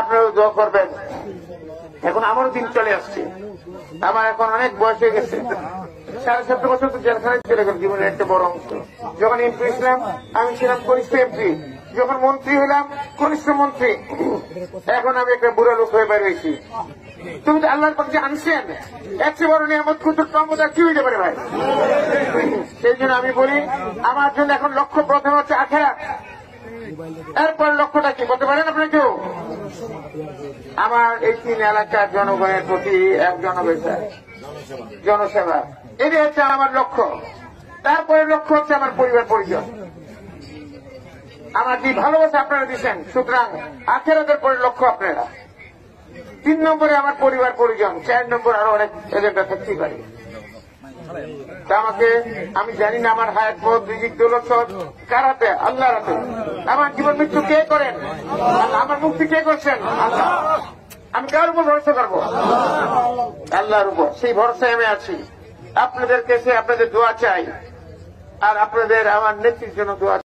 আপনারাও দোয়া করবেন। এখন আমারও দিন চলে আসছে, আমার এখন অনেক বয়স হয়ে গেছে। 17.5 বছর তো জেলখানায় চলে গেল জীবনের একটা বড় অংশ। যখন এমপি ছিলাম আমি ছিলাম কনিষ্ঠ এমপি, যখন মন্ত্রী হলাম কনিষ্ঠ মন্ত্রী, এখন আমি একটা বুড়া লোক হয়ে বের হয়েছি। তুমি তো আল্লাহর পাক যে আনছেন, এত বড় নিয়ামত কুতুর ক্ষমতা কি হইতে পারে ভাই? সেই জন্য আমি বলি আমার জন্য এখন লক্ষ্য প্রথম হচ্ছে আখিরাত, এরপর লক্ষ্যটা কি বলতে পারেন আপনি কেউ? আমার এই 3 এলাকার জনগণের প্রতি এক জনসেবা, এটাই হচ্ছে আমার লক্ষ্য। তারপরে লক্ষ্য হচ্ছে আমার পরিবার পরিজন, আমার যে ভালোবাসা আপনারা দিচ্ছেন, সুতরাং আখিরাতের পরে লক্ষ্য আপনারা। 3 নম্বরে আমার পরিবার পরিজন, 4 নম্বর আরো অনেক এজেন্ডা থাকতেই পারে। তা আমাকে, আমি জানি না আমার হায়াত মত রিজিক দৌলত সব কার হাতে? আল্লাহর হাতে। আমার জীবন মৃত্যু কে করেন? আমার মুক্তি কে করছেন? আল্লাহ। আমি কার উপর ভরসা করবো? আল্লাহর উপর। সেই ভরসায় আমি আছি। আপনাদের কাছে আপনাদের দোয়া চাই, আর আপনাদের আমার নেত্রীর জন্য দোয়া